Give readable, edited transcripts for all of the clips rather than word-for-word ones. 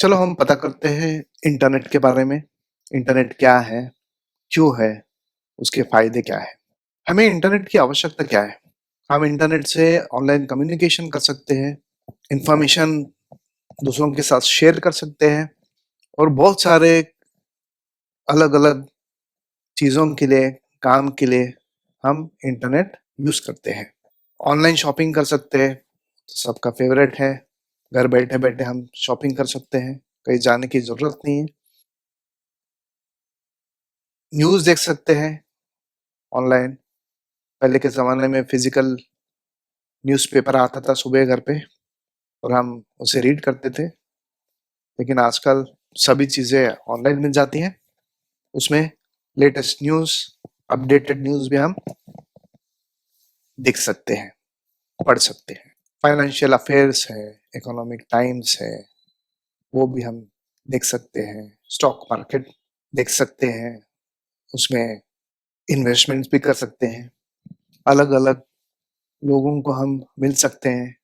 चलो हम पता करते हैं इंटरनेट के बारे में। इंटरनेट क्या है, क्यों है, उसके फायदे क्या है। हमें इंटरनेट की आवश्यकता क्या है? हम इंटरनेट से ऑनलाइन कम्युनिकेशन कर सकते हैं, इंफॉर्मेशन दूसरों के साथ शेयर कर सकते हैं और बहुत सारे अलग अलग चीज़ों के लिए, काम के लिए हम इंटरनेट यूज़ करते हैं। ऑनलाइन शॉपिंग कर सकते हैं, तो सबका फेवरेट है। घर बैठे बैठे हम शॉपिंग कर सकते हैं, कहीं जाने की ज़रूरत नहीं है। न्यूज़ देख सकते हैं ऑनलाइन। पहले के ज़माने में फिजिकल न्यूज़पेपर आता था सुबह घर पे और हम उसे रीड करते थे, लेकिन आजकल सभी चीज़ें ऑनलाइन मिल जाती हैं। उसमें लेटेस्ट न्यूज़, अपडेटेड न्यूज़ भी हम देख सकते हैं, पढ़ सकते हैं। फाइनेंशियल अफेयर्स है, इकोनॉमिक टाइम्स है, वो भी हम देख सकते हैं। स्टॉक मार्केट देख सकते हैं, उसमें इन्वेस्टमेंट्स भी कर सकते हैं। अलग अलग लोगों को हम मिल सकते हैं,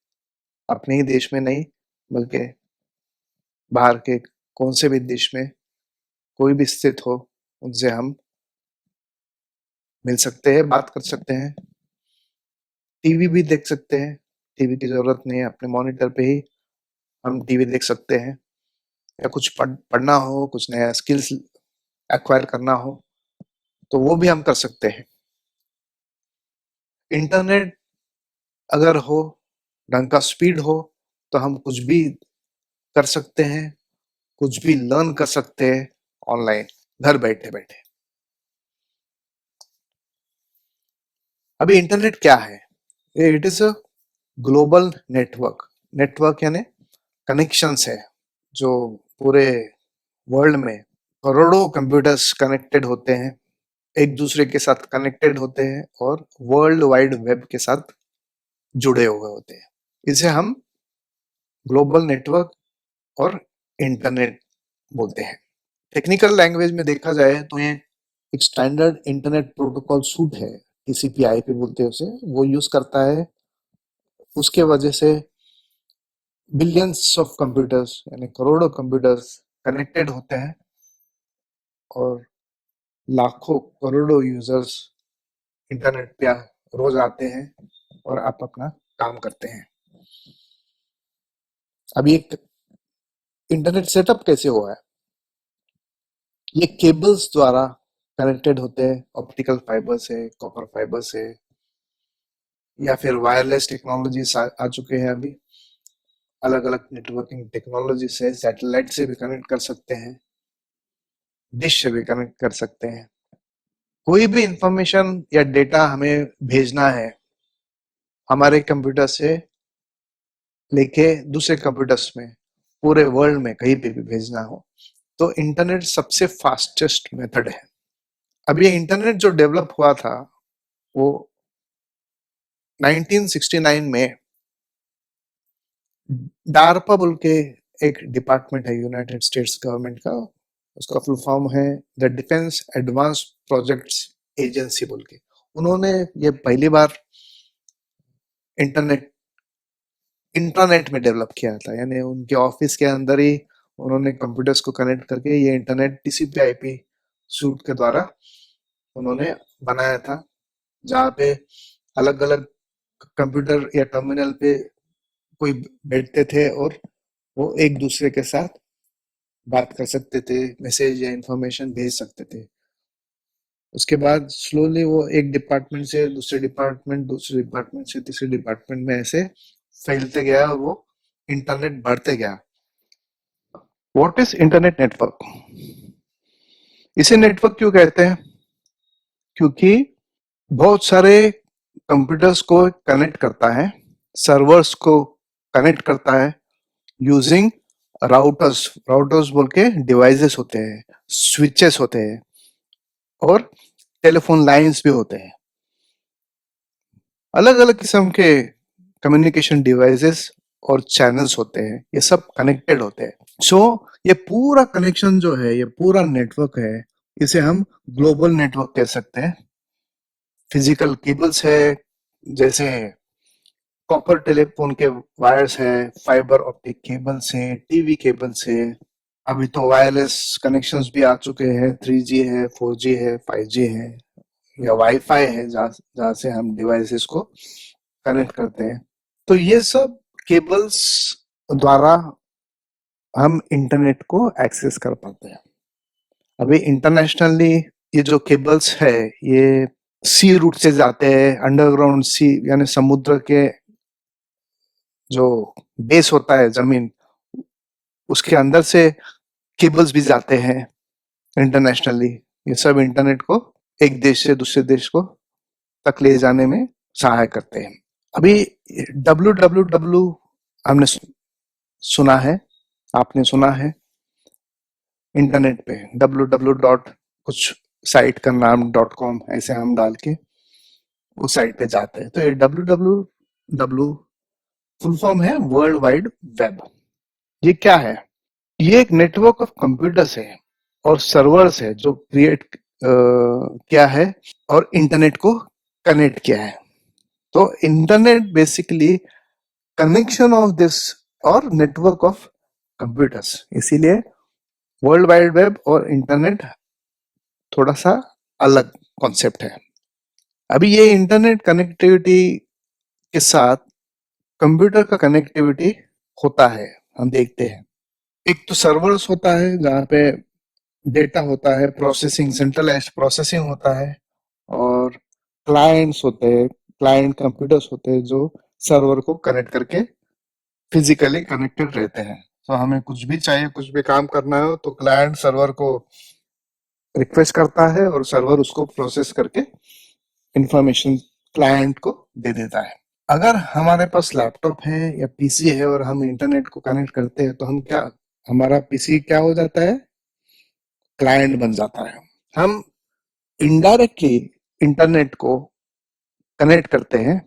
अपने ही देश में नहीं बल्कि बाहर के कौन से भी देश में कोई भी स्थित हो, उनसे हम मिल सकते हैं, बात कर सकते हैं। टीवी भी देख सकते हैं, टीवी की ज़रूरत नहीं है, अपने मॉनिटर पे ही हम टीवी देख सकते हैं। या कुछ पढ़ना हो, कुछ नया स्किल्स एक्वायर करना हो, तो वो भी हम कर सकते हैं। इंटरनेट अगर हो, ढंग का स्पीड हो, तो हम कुछ भी कर सकते हैं, कुछ भी लर्न कर सकते हैं ऑनलाइन, घर बैठे-बैठे। अभी इंटरनेट क्या है? It is a global network. Network यानी कनेक्शंस है, जो पूरे वर्ल्ड में करोड़ों कंप्यूटर्स कनेक्टेड होते हैं, एक दूसरे के साथ कनेक्टेड होते हैं और वर्ल्ड वाइड वेब के साथ जुड़े हुए होते हैं। इसे हम ग्लोबल नेटवर्क और इंटरनेट बोलते हैं। टेक्निकल लैंग्वेज में देखा जाए तो ये एक स्टैंडर्ड इंटरनेट प्रोटोकॉल सूट है, टीसीपी आईपी बोलते हैं उसे, वो यूज करता है। उसके वजह से बिलियंस ऑफ कंप्यूटर्स यानी करोड़ों कंप्यूटर्स कनेक्टेड होते हैं और लाखों करोड़ों यूजर्स इंटरनेट पे रोज आते हैं और आप अपना काम करते हैं। अभी एक इंटरनेट सेटअप कैसे हुआ है? ये केबल्स द्वारा कनेक्टेड होते हैं, ऑप्टिकल फाइबर से, कॉपर फाइबर से, या फिर वायरलेस टेक्नोलॉजी आ चुके हैं अभी। अलग अलग नेटवर्किंग टेक्नोलॉजी से सैटेलाइट से भी कनेक्ट कर सकते हैं, डिश से भी कनेक्ट कर सकते हैं। कोई भी इंफॉर्मेशन या डेटा हमें भेजना है हमारे कंप्यूटर से लेके दूसरे कंप्यूटर्स में, पूरे वर्ल्ड में कहीं पे भी भेजना हो, तो इंटरनेट सबसे फास्टेस्ट मेथड है। अब ये इंटरनेट जो डेवलप हुआ था वो 1969 में डार्पा बोल के एक डिपार्टमेंट है यूनाइटेड स्टेट्स गवर्नमेंट का, उसका फुल फॉर्म है the defence advance projects agency बोल के। उन्होंने ये पहली बार इंटरनेट इंट्रानेट में डेवलप किया था, यानी उनके ऑफिस के अंदर ही उन्होंने कंप्यूटर्स को कनेक्ट करके ये इंटरनेट टीसीपी आईपी सूट के द्वारा उन्होंने बनाया था, जहाँ पे अलग अलग कंप्यूटर या टर्मिनल पे कोई बैठते थे और वो एक दूसरे के साथ बात कर सकते थे, मैसेज या इंफॉर्मेशन भेज सकते थे। उसके बाद स्लोली वो एक डिपार्टमेंट से दूसरे डिपार्टमेंट, दूसरे डिपार्टमेंट से तीसरे डिपार्टमेंट में ऐसे फैलते गया और वो इंटरनेट बढ़ते गया। What is internet network? इसे नेटवर्क क्यों कहते हैं? क्योंकि बहुत सारे कंप्यूटर्स को कनेक्ट करता है, सर्वर्स को कनेक्ट करता है यूजिंग राउटर्स। राउटर्स बोल के डिवाइसेस होते हैं, स्विचेस होते हैं और टेलीफोन लाइंस भी होते हैं। अलग अलग किस्म के कम्युनिकेशन डिवाइसेस और चैनल्स होते हैं, ये सब कनेक्टेड होते हैं। सो ये पूरा कनेक्शन जो है, ये पूरा नेटवर्क है, इसे हम ग्लोबल नेटवर्क कह सकते हैं। फिजिकल केबल्स है, जैसे कॉपर टेलीफोन के वायर्स है, फाइबर ऑप्टिक केबल्स है, टीवी केबल्स है, अभी तो वायरलेस कनेक्शंस भी आ चुके हैं, 3G है, 4G है, 5G है, या वाईफाई है, जहाँ जहाँ से हम डिवाइसेस को कनेक्ट करते हैं। तो ये सब केबल्स द्वारा हम इंटरनेट को एक्सेस कर पाते हैं। अभी इंटरनेशनली ये जो केबल्स है, ये सी रूट से जाते हैं, अंडरग्राउंड सी यानी समुद्र के जो बेस होता है जमीन, उसके अंदर से केबल्स भी जाते हैं इंटरनेशनली। ये सब इंटरनेट को एक देश से दूसरे देश को तक ले जाने में सहाय करते हैं। अभी www हमने सुना है, आपने सुना है, इंटरनेट पे www डॉट कुछ साइट का नाम .com ऐसे हम डाल के उस साइट पे जाते हैं। तो ये www फुल फॉर्म है वर्ल्ड वाइड वेब। ये क्या है? ये एक नेटवर्क ऑफ कंप्यूटर्स है और सर्वर्स है जो क्रिएट किया है और इंटरनेट को कनेक्ट किया है। तो internet basically connection of this और नेटवर्क ऑफ कंप्यूटर्स, इसीलिए वर्ल्ड वाइड वेब और इंटरनेट थोड़ा सा अलग कॉन्सेप्ट है। अभी ये इंटरनेट कनेक्टिविटी के साथ कंप्यूटर का कनेक्टिविटी होता है, हम देखते हैं। एक तो सर्वर्स होता है जहाँ पे डेटा होता है, प्रोसेसिंग, सेंट्रलाइज्ड प्रोसेसिंग होता है, और क्लाइंट्स होते हैं, क्लाइंट कंप्यूटर्स होते हैं जो सर्वर को कनेक्ट करके फिजिकली कनेक्टेड रहते हैं। तो हमें कुछ भी चाहिए, कुछ भी काम करना हो तो क्लाइंट सर्वर को रिक्वेस्ट करता है और सर्वर उसको प्रोसेस करके इंफॉर्मेशन क्लाइंट को दे देता है। अगर हमारे पास लैपटॉप है या पीसी है और हम इंटरनेट को कनेक्ट करते हैं तो हम क्या, हमारा पीसी क्या हो जाता है? क्लाइंट बन जाता है। हम इनडायरेक्टली इंटरनेट को कनेक्ट करते हैं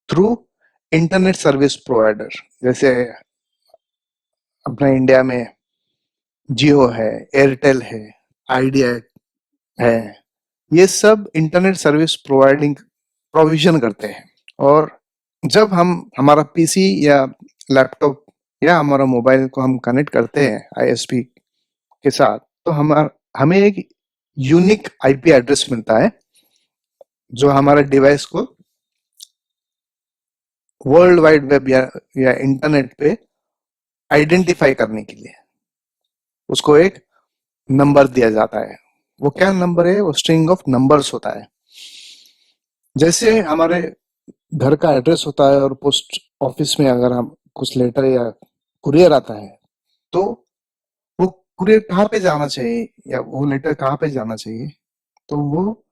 थ्रू इंटरनेट सर्विस प्रोवाइडर, जैसे अपना इंडिया में जियो है, एयरटेल है, आइडिया है। ये सब इंटरनेट सर्विस प्रोविजन करते हैं। और जब हम हमारा पीसी या लैपटॉप या हमारा मोबाइल को हम कनेक्ट करते हैं आईएसपी के साथ, तो हमें एक यूनिक आईपी एड्रेस मिलता है जो हमारे डिवाइस को वर्ल्ड वाइड वेब या इंटरनेट पे आइडेंटिफाई करने के लिए उसको एक नंबर दिया जाता है। वो क्या नंबर है? वो स्ट्रिंग ऑफ नंबर्स होता है। जैसे हमारे घर का एड्रेस होता है और पोस्ट ऑफिस में अगर हम कुछ लेटर या कुरियर आता है तो वो कुरियर कहाँ पे जाना चाहिए या वो लेटर कहाँ पे जाना चाहिए, तो वो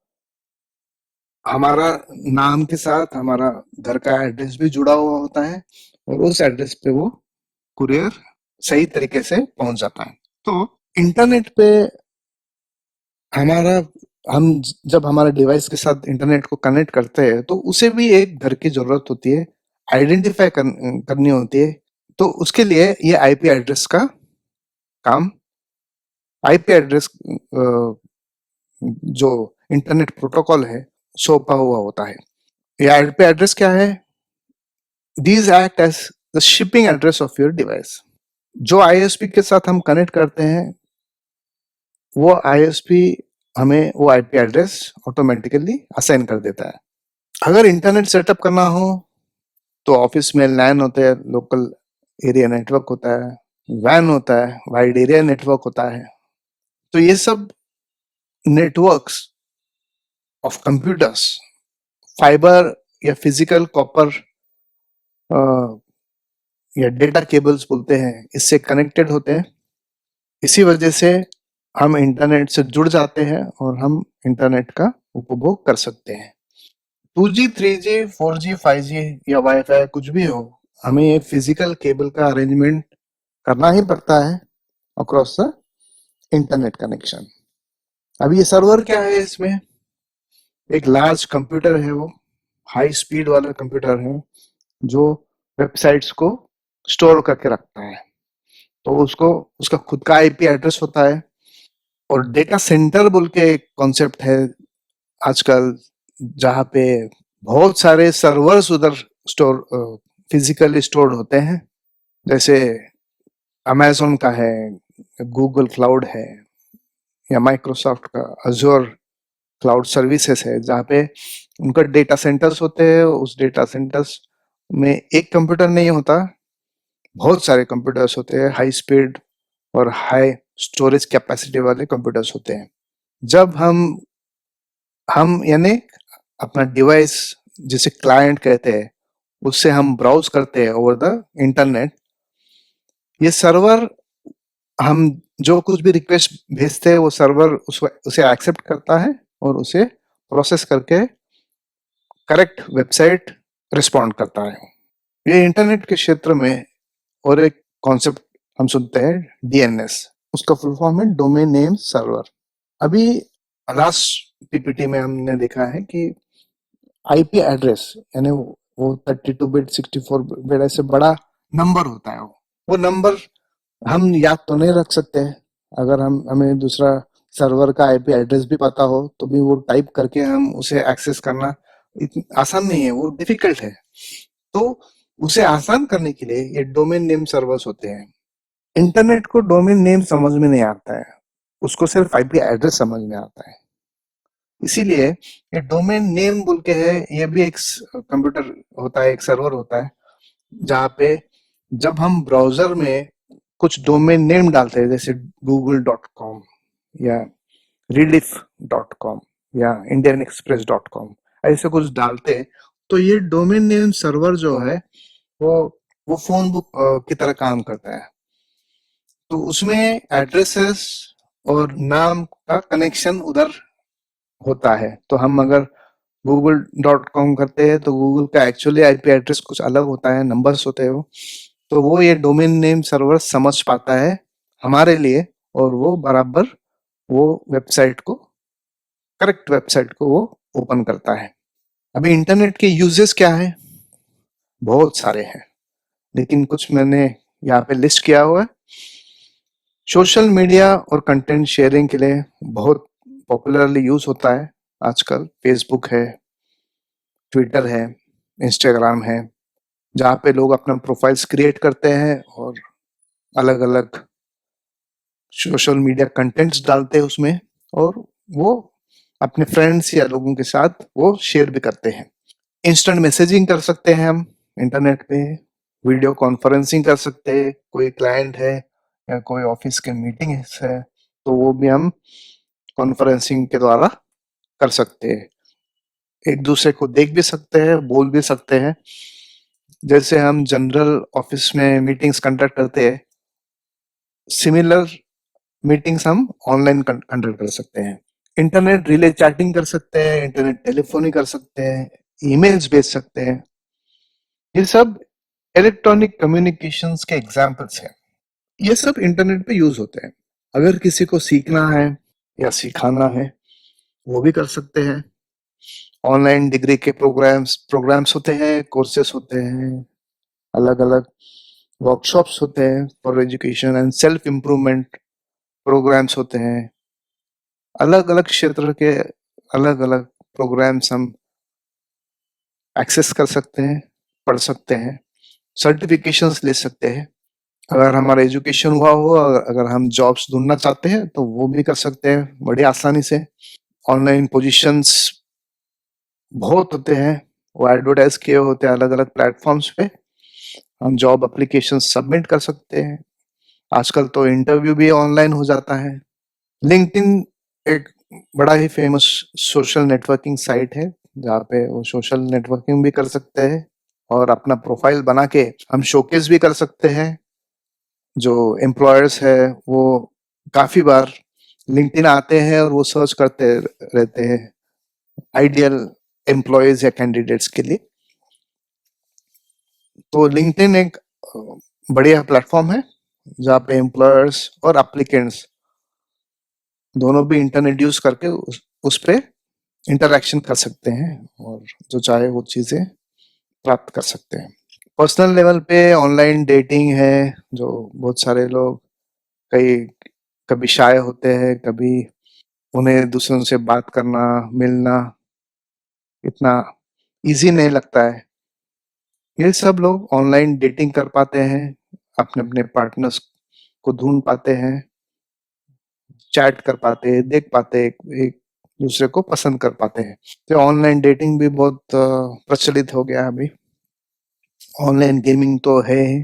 हमारा नाम के साथ हमारा घर का एड्रेस भी जुड़ा हुआ होता है और उस एड्रेस पे वो कुरियर सही तरीके से पहुंच जाता है। तो इंटरनेट पे हमारा हम जब हमारे डिवाइस के साथ इंटरनेट को कनेक्ट करते हैं तो उसे भी एक घर की जरूरत होती है, आइडेंटिफाई करनी होती है। तो उसके लिए ये आईपी एड्रेस का काम, आईपी एड्रेस जो इंटरनेट प्रोटोकॉल है सौंपा हुआ होता है। ये आईपी एड्रेस क्या है? These act as the shipping address of your device. जो आईएसपी के साथ हम कनेक्ट करते हैं वो आईएसपी हमें वो आईपी एड्रेस ऑटोमेटिकली असाइन कर देता है। अगर इंटरनेट सेटअप करना हो तो ऑफिस में लैन होते हैं, लोकल एरिया नेटवर्क होता है, वैन होता है, वाइड एरिया नेटवर्क होता है। तो ये सब नेटवर्क्स ऑफ कंप्यूटर्स फाइबर या फिजिकल कॉपर या डेटा केबल्स बोलते हैं, इससे कनेक्टेड होते हैं। इसी वजह से हम इंटरनेट से जुड़ जाते हैं और हम इंटरनेट का उपभोग कर सकते हैं। 2G, 3G, 4G, 5G या वाईफाई कुछ भी हो, हमें ये फिजिकल केबल का अरेंजमेंट करना ही पड़ता है अक्रॉस द इंटरनेट कनेक्शन। अब ये सर्वर क्या है? इसमें एक लार्ज कंप्यूटर है, वो हाई स्पीड वाला कंप्यूटर है जो वेबसाइट्स को स्टोर करके रखता है। तो उसको उसका खुद का आईपी एड्रेस होता है। और डेटा सेंटर बोल के एक कॉन्सेप्ट है आजकल, जहाँ पे बहुत सारे सर्वर्स उधर स्टोर फिजिकली स्टोर्ड होते हैं। जैसे अमेज़न का है, गूगल क्लाउड है या माइक्रोसॉफ्ट का अज़ूर क्लाउड सर्विसेज है, जहाँ पे उनका डेटा सेंटर्स होते हैं। उस डेटा सेंटर्स में एक कंप्यूटर नहीं होता, बहुत सारे कंप्यूटर्स होते हैं, हाई स्पीड और हाई स्टोरेज कैपेसिटी वाले कंप्यूटर्स होते हैं। जब हम यानी अपना डिवाइस जिसे क्लाइंट कहते हैं, उससे हम ब्राउज करते हैं ओवर द इंटरनेट, ये सर्वर हम जो कुछ भी रिक्वेस्ट भेजते हैं वो सर्वर उसे एक्सेप्ट करता है और उसे प्रोसेस करके करेक्ट वेबसाइट रिस्पॉन्ड करता है। ये इंटरनेट के क्षेत्र में और एक कॉन्सेप्ट हम सुनते हैं, डीएनएस। उसका फुल फॉर्म है डोमेन नेम सर्वर। अभी लास्ट पीपीटी में हमने देखा है कि आईपी एड्रेस यानी वो 32 बिट 64 बिट ऐसे बड़ा नंबर होता है। वो नंबर हम याद तो नहीं रख सकते हैं। अगर हम हमें दूसरा सर्वर का आईपी एड्रेस भी पता हो तो भी वो टाइप करके हम उसे एक्सेस करना आसान नहीं है, वो डिफिकल्ट है। तो उसे आसान करने के लिए ये डोमेन नेम सर्वर्स होते हैं। इंटरनेट को डोमेन नेम समझ में नहीं आता है, उसको सिर्फ आईपी एड्रेस समझ में आता है। इसीलिए ये डोमेन नेम बोल के है, ये भी एक कंप्यूटर होता है, एक सर्वर होता है, जहाँ पे जब हम ब्राउजर में कुछ डोमेन नेम डालते हैं, जैसे google.com या rediff.com या indianexpress.com, ऐसे कुछ डालते हैं, तो ये डोमेन नेम सर्वर जो है वो वो फोन बुक की तरह काम करता है। तो उसमें एड्रेसेस और नाम का कनेक्शन उधर होता है। तो हम अगर google.com करते हैं तो गूगल का एक्चुअली आईपी एड्रेस कुछ अलग होता है, नंबर्स होते हैं वो। तो वो ये डोमेन नेम सर्वर समझ पाता है हमारे लिए, और वो बराबर वो वेबसाइट को, करेक्ट वेबसाइट को वो ओपन करता है। अभी इंटरनेट के यूजेस क्या है? बहुत सारे हैं, लेकिन कुछ मैंने यहाँ पे लिस्ट किया हुआ है। सोशल मीडिया और कंटेंट शेयरिंग के लिए बहुत पॉपुलरली यूज होता है आजकल। फेसबुक है, ट्विटर है, इंस्टाग्राम है, जहाँ पे लोग अपना प्रोफाइल्स क्रिएट करते हैं और अलग अलग सोशल मीडिया कंटेंट्स डालते हैं उसमें, और वो अपने फ्रेंड्स या लोगों के साथ वो शेयर भी करते हैं। इंस्टेंट मैसेजिंग कर सकते हैं हम इंटरनेट पे, वीडियो कॉन्फ्रेंसिंग कर सकते हैं, कोई क्लाइंट है या कोई ऑफिस के मीटिंग है तो वो भी हम कॉन्फ्रेंसिंग के द्वारा कर सकते हैं। एक दूसरे को देख भी सकते हैं, बोल भी सकते हैं। जैसे हम जनरल ऑफिस में मीटिंग्स कंडक्ट करते हैं, सिमिलर मीटिंग्स हम ऑनलाइन कंडक्ट कर सकते हैं। इंटरनेट रिले चैटिंग कर सकते हैं, इंटरनेट टेलीफोनी कर सकते हैं, ईमेल्स भेज सकते हैं। ये सब इलेक्ट्रॉनिक कम्युनिकेशंस के एग्जांपल्स हैं। ये सब इंटरनेट पे यूज होते हैं। अगर किसी को सीखना है या सिखाना है वो भी कर सकते हैं। ऑनलाइन डिग्री के प्रोग्राम्स प्रोग्राम्स होते हैं, कोर्सेस होते हैं, अलग अलग वर्कशॉप्स होते हैं for education and self improvement programmes होते हैं। अलग अलग क्षेत्र के अलग अलग प्रोग्राम्स हम एक्सेस कर सकते हैं, पढ़ सकते हैं, सर्टिफिकेशंस ले सकते हैं। अगर हमारा एजुकेशन हुआ हो, अगर हम जॉब्स ढूंढना चाहते हैं तो वो भी कर सकते हैं बड़ी आसानी से। ऑनलाइन पोजीशंस बहुत होते हैं, वो एडवर्टाइज किए होते हैं अलग अलग प्लेटफॉर्म्स पे। हम जॉब एप्लीकेशन सबमिट कर सकते हैं। आजकल तो इंटरव्यू भी ऑनलाइन हो जाता है। लिंक्डइन एक बड़ा ही फेमस सोशल नेटवर्किंग साइट है, जहाँ पे वो सोशल नेटवर्किंग भी कर सकते हैं और अपना प्रोफाइल बना के हम शोकेस भी कर सकते हैं। जो एम्प्लॉयर्स है वो काफी बार लिंक्डइन आते हैं और वो सर्च करते रहते हैं आइडियल एम्प्लॉयज या कैंडिडेट्स के लिए। तो लिंक्डइन एक बढ़िया प्लेटफॉर्म है जहाँ पे एम्प्लॉयर्स और एप्लीकेंट्स दोनों भी इंटरनेट यूज करके उस पे इंटरेक्शन कर सकते हैं और जो चाहे वो चीजें प्राप्त कर सकते हैं। पर्सनल लेवल पे ऑनलाइन डेटिंग है, जो बहुत सारे लोग कई कभी शाय होते हैं, कभी उन्हें दूसरों से बात करना, मिलना इतना इजी नहीं लगता है। ये सब लोग ऑनलाइन डेटिंग कर पाते हैं, अपने अपने पार्टनर्स को ढूंढ पाते हैं चैट कर पाते, देख पाते, एक दूसरे को पसंद कर पाते हैं। तो ऑनलाइन डेटिंग भी बहुत प्रचलित हो गया है अभी। ऑनलाइन गेमिंग तो है ही।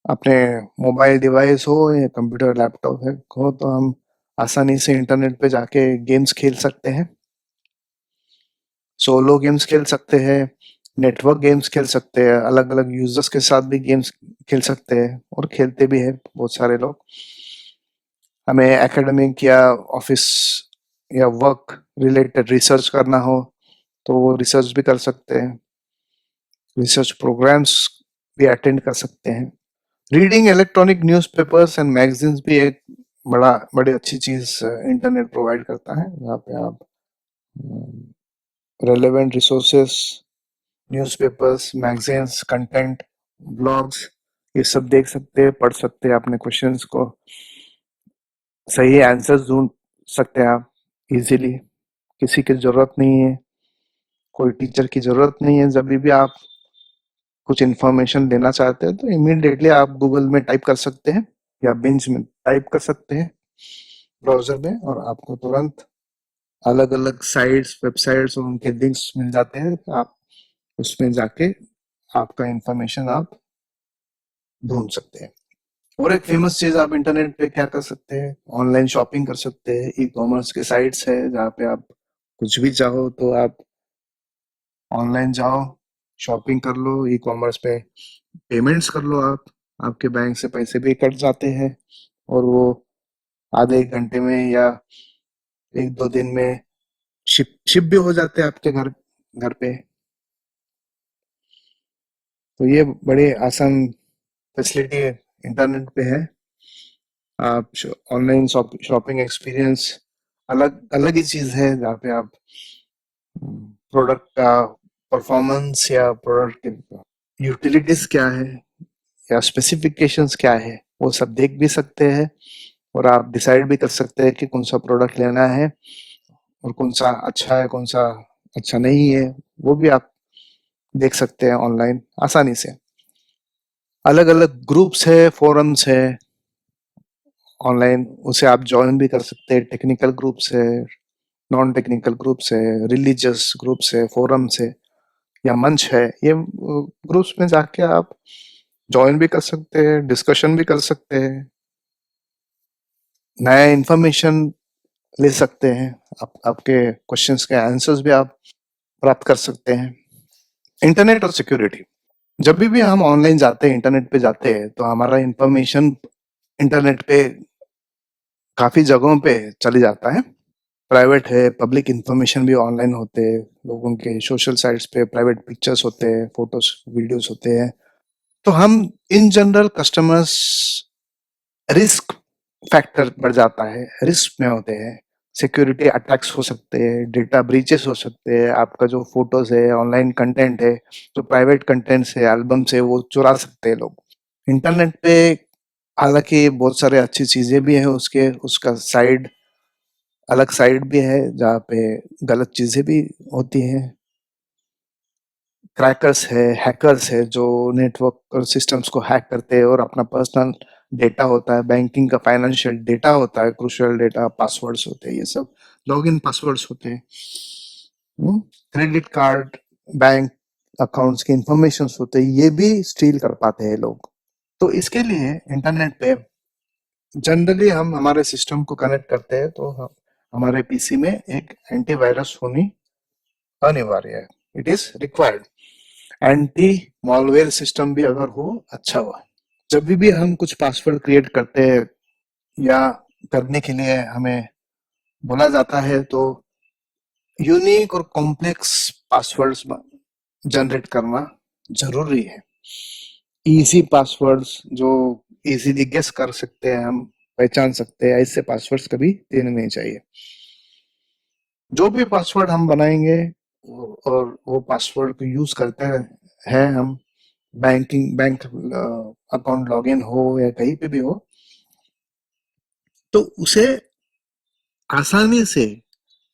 अपने मोबाइल डिवाइस हो या कंप्यूटर लैपटॉप है हो तो हम आसानी से इंटरनेट पे जाके गेम्स खेल सकते हैं। सोलो गेम्स खेल सकते हैं, नेटवर्क गेम्स खेल सकते हैं, अलग अलग यूजर्स के साथ भी गेम्स खेल सकते हैं और खेलते भी हैं बहुत सारे लोग। हमें एकेडमिक या ऑफिस या वर्क रिलेटेड रिसर्च करना हो तो वो रिसर्च भी कर सकते हैं। रिसर्च प्रोग्राम्स भी अटेंड कर सकते हैं। Reading electronic newspapers and magazines भी एक बड़ी अच्छी चीज इंटरनेट प्रोवाइड करता है, जहाँ पे आप relevant resources, newspapers, magazines, content, blogs, ये सब देख सकते हैं, पढ़ सकते हैं, अपने क्वेश्चंस को सही आंसर्स ढूंढ सकते हैं आप इजीली। किसी की जरूरत नहीं है, कोई टीचर की जरूरत नहीं है। जब भी आप कुछ इन्फॉर्मेशन लेना चाहते हैं तो इमीडिएटली आप गूगल में टाइप कर सकते हैं या बिंज में टाइप कर सकते हैं ब्राउजर में, और आपको तुरंत अलग अलग साइट्स, वेबसाइट्स और उनके लिंक्स मिल जाते हैं। आप उसमें जाके आपका इंफॉर्मेशन आप ढूंढ सकते हैं। और एक फेमस चीज आप इंटरनेट पे क्या कर सकते हैं, ऑनलाइन शॉपिंग कर सकते हैं। ई कॉमर्स के साइट्स है जहाँ पे आप कुछ भी चाहो तो आप ऑनलाइन जाओ, शॉपिंग कर लो, ई कॉमर्स पे पेमेंट्स कर लो। आप आपके बैंक से पैसे भी कट जाते हैं और वो आधे एक घंटे में या एक दो दिन में शिप भी हो जाते हैं आपके घर घर पे। तो ये बड़े आसान फैसिलिटी इंटरनेट पे है। आप ऑनलाइन शॉपिंग एक्सपीरियंस अलग अलग ही चीज है, जहाँ पे आप प्रोडक्ट का परफॉर्मेंस या प्रोडक्ट की यूटिलिटीज क्या है या स्पेसिफिकेशंस क्या है वो सब देख भी सकते हैं, और आप डिसाइड भी कर सकते हैं कि कौन सा प्रोडक्ट लेना है और कौन सा अच्छा है, कौन सा अच्छा नहीं है। वो भी आप देख सकते हैं ऑनलाइन आसानी से। अलग अलग ग्रुप्स है, फोरम्स है ऑनलाइन, उसे आप ज्वाइन भी कर सकते हैं। टेक्निकल ग्रुप्स है, नॉन टेक्निकल ग्रुप्स है, रिलीजियस ग्रुप्स है, फोरम्स है या मंच है। ये ग्रुप्स में जाके आप ज्वाइन भी कर सकते हैं, डिस्कशन भी कर सकते हैं, नया इंफॉर्मेशन ले सकते हैं। आपके क्वेश्चंस के आंसर्स भी आप प्राप्त कर सकते हैं। इंटरनेट और सिक्योरिटी, जब भी हम ऑनलाइन जाते हैं, इंटरनेट पे जाते हैं, तो हमारा इंफॉर्मेशन इंटरनेट पे काफी जगहों पे चले जाता है। प्राइवेट है, पब्लिक इंफॉर्मेशन भी ऑनलाइन होते हैं। लोगों के सोशल साइट्स पे प्राइवेट पिक्चर्स होते हैं, फोटोज, वीडियोस होते हैं। तो हम in general customers risk factor बढ़ जाता है, रिस्क में होते हैं। सिक्योरिटी अटैक्स हो सकते हैं, डेटा ब्रीचेस हो सकते हैं, आपका जो फोटोज है, ऑनलाइन कंटेंट है, जो प्राइवेट कंटेंट्स है, एल्बम्स है, वो चुरा सकते हैं लोग। इंटरनेट पे हालांकि बहुत सारे अच्छी चीजें भी हैं, उसके उसका साइड अलग साइड भी है जहाँ पे गलत चीजें भी होती हैं। क्रैकर्स है, हैकर्स है जो नेटवर्क और सिस्टम्स को हैक करते हैं और अपना पर्सनल डेटा होता है, बैंकिंग का फाइनेंशियल डेटा होता है, क्रूशियल डेटा, पासवर्ड्स होते हैं, ये सब लॉगिन पासवर्ड्स होते हैं। क्रेडिट कार्ड, बैंक अकाउंट्स के इंफॉर्मेशन होते हैं, ये भी स्टील कर पाते हैं लोग। तो इसके लिए इंटरनेट पे जनरली हम हमारे सिस्टम को कनेक्ट करते हैं तो हम हमारे पीसी में एक एंटीवायरस होनी अनिवार्य है, it is required. Anti malware system भी अगर हो, अच्छा हुआ। जब भी हम कुछ पासवर्ड क्रिएट करते हैं या करने के लिए हमें बोला जाता है तो यूनिक और कॉम्प्लेक्स पासवर्ड्स जनरेट करना जरूरी है। इजी पासवर्ड्स जो इजीली गेस कर सकते हैं, हम पहचान सकते हैं, ऐसे पासवर्ड्स कभी देने नहीं चाहिए। जो भी पासवर्ड हम बनाएंगे और वो पासवर्ड को यूज करते हैं हम, बैंक अकाउंट लॉगिन हो या कहीं पे भी हो, तो उसे आसानी से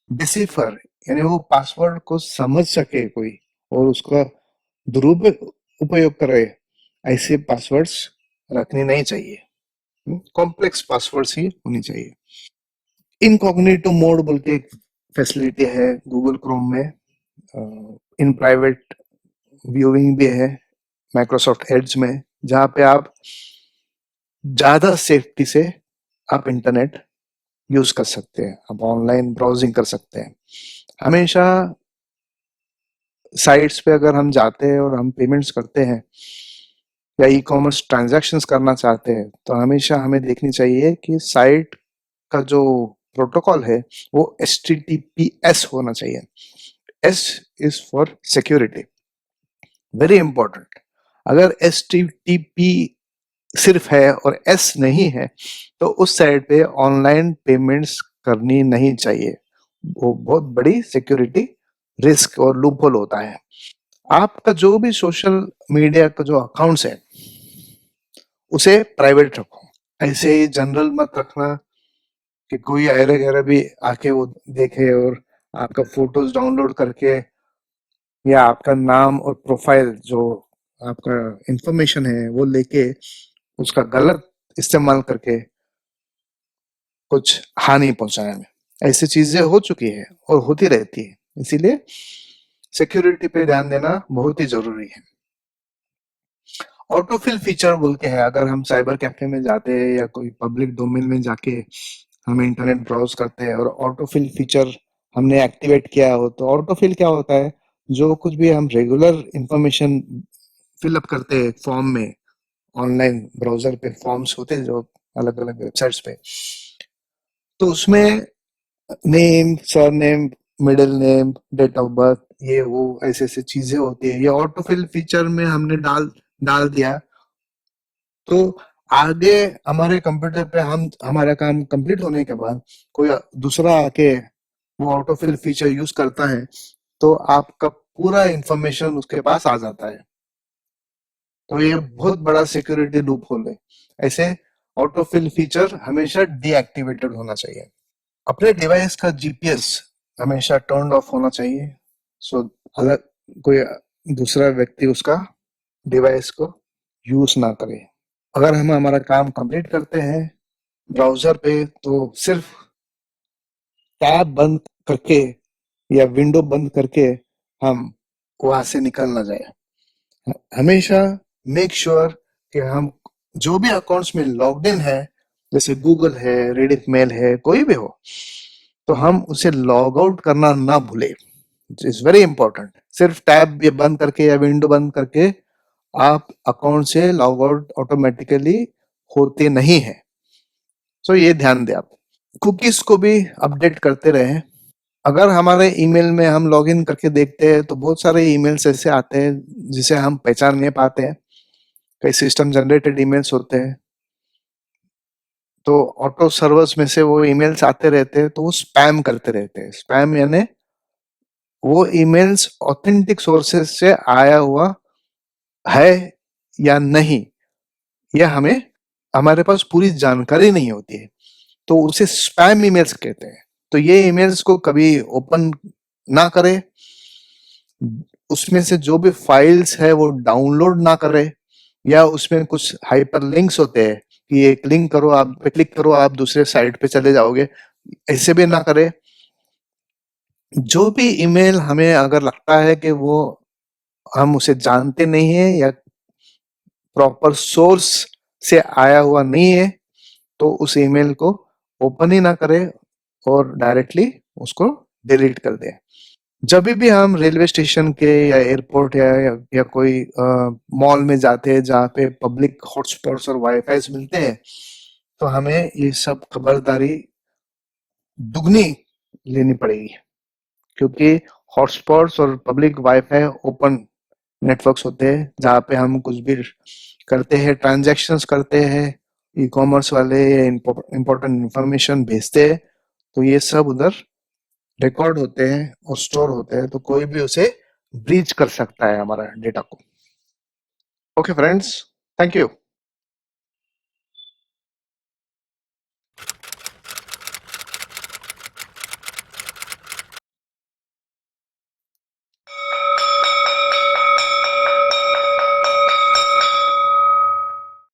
डिसिफर, यानी वो पासवर्ड को समझ सके कोई और उसका दुरुपयोग उपयोग करे, ऐसे पासवर्ड्स रखने नहीं चाहिए। कॉम्प्लेक्स पासवर्ड्स ही होनी चाहिए। इनकॉग्निटो मोड बोल के एक फैसिलिटी है गूगल क्रोम में, इन प्राइवेट व्यूइंग भी है माइक्रोसॉफ्ट एड्स में, जहाँ पे आप ज्यादा सेफ्टी से आप इंटरनेट यूज कर सकते हैं, आप ऑनलाइन ब्राउजिंग कर सकते हैं। हमेशा साइट्स पे अगर हम जाते हैं और हम पेमेंट्स करते हैं या ई कॉमर्स ट्रांजेक्शन्स करना चाहते हैं, तो हमेशा हमें देखनी चाहिए कि साइट का जो प्रोटोकॉल है वो HTTPS होना चाहिए। S is for security, very important. अगर HTTP सिर्फ है और S नहीं है तो उस साइट पे ऑनलाइन पेमेंट्स करनी नहीं चाहिए, वो बहुत बड़ी सिक्योरिटी रिस्क और लूपहोल होता है। आपका जो भी सोशल मीडिया का जो अकाउंट्स है उसे प्राइवेट रखो, ऐसे ही जनरल मत रखना कि कोई अरे गहरा भी आके वो देखे और आपका फोटोज डाउनलोड करके या आपका नाम और प्रोफाइल जो आपका इंफॉर्मेशन है वो लेके उसका गलत इस्तेमाल करके कुछ हानि पहुंचाए हमें। ऐसी चीजें हो चुकी है और होती रहती है, इसीलिए सिक्योरिटी पे ध्यान देना बहुत ही जरूरी है। ऑटोफिल फीचर बोल के है, अगर हम साइबर कैफे में जाते हैं या कोई पब्लिक डोमेन में जाके हम इंटरनेट ब्राउज करते हैं और ऑटोफिल फीचर हमने एक्टिवेट किया हो, तो ऑटोफिल क्या होता है, जो कुछ भी हम रेगुलर इंफॉर्मेशन फिलअप करते हैं फॉर्म में, ऑनलाइन ब्राउजर पे फॉर्म्स होते हैं जो अलग अलग वेबसाइट्स पे, तो उसमें name, surname, middle name, date of birth, ये वो ऐसे ऐसे चीजें होती है, ये ऑटोफिल फीचर में हमने डाल डाल दिया तो आगे हमारे कंप्यूटर पे हम हमारा काम कंप्लीट होने के बाद कोई दूसरा आके वो ऑटोफिल फीचर यूज करता है तो आपका पूरा इंफॉर्मेशन उसके पास आ जाता है। तो ये बहुत बड़ा सिक्योरिटी लूप होल है। ऐसे ऑटोफिल फीचर हमेशा डीएक्टिवेटेड होना चाहिए। अपने डिवाइस का जीपीएस हमेशा टर्न ऑफ होना चाहिए, सो अलग कोई दूसरा व्यक्ति उसका डिवाइस को यूज ना करे। अगर हम हमारा काम कंप्लीट करते हैं ब्राउजर पे तो सिर्फ टैब बंद करके या विंडो बंद करके हम वहां से निकल ना जाए। हमेशा मेक श्योर कि हम जो भी अकाउंट्स में लॉग्ड इन है, जैसे गूगल है, रेडिट मेल है, कोई भी हो, तो हम उसे लॉग आउट करना ना भूले। It's very important. सिर्फ टैब ये बंद करके या विंडो बंद करके आप अकाउंट से लॉग आउट ऑटोमेटिकली होते नहीं है, सो ये ध्यान दें आप। कुकीज को भी अपडेट करते रहें। अगर हमारे ईमेल में हम लॉगिन करके देखते हैं तो बहुत सारे ईमेल्स ऐसे आते हैं जिसे हम पहचान नहीं पाते हैं, कई सिस्टम जनरेटेड ईमेल्स होते हैं, तो ऑटो सर्वर्स में से वो ईमेल्स आते रहते हैं तो वो स्पैम करते रहते हैं। स्पैम यानी वो ईमेल्स ऑथेंटिक सोर्सेस से आया हुआ है या नहीं, यह हमें हमारे पास पूरी जानकारी नहीं होती है, तो उसे स्पैम ईमेल्स कहते हैं। तो ये ईमेल्स को कभी ओपन ना करें, उसमें से जो भी फाइल्स है वो डाउनलोड ना करें, या उसमें कुछ हाइपर लिंक्स होते हैं कि एक लिंक करो, आप पे क्लिक करो आप दूसरे साइट पे चले जाओगे, ऐसे भी ना करें। जो भी ईमेल हमें अगर लगता है कि वो हम उसे जानते नहीं है या प्रॉपर सोर्स से आया हुआ नहीं है, तो उस ईमेल को ओपन ही ना करें और डायरेक्टली उसको डिलीट कर दें। जब भी हम रेलवे स्टेशन के या एयरपोर्ट या कोई मॉल में जाते हैं जहाँ पे पब्लिक हॉटस्पॉट्स और वाईफाई मिलते हैं, तो हमें ये सब खबरदारी दुगनी लेनी पड़ेगी, क्योंकि हॉटस्पॉट्स और पब्लिक वाईफाई ओपन नेटवर्क्स होते हैं जहाँ पे हम कुछ भी करते हैं, ट्रांजैक्शंस करते हैं, ई कॉमर्स वाले इम्पोर्टेंट इंफॉर्मेशन भेजते हैं, तो ये सब उधर रिकॉर्ड होते हैं और स्टोर होते हैं, तो कोई भी उसे ब्रीच कर सकता है हमारा डेटा को। Okay friends, thank you.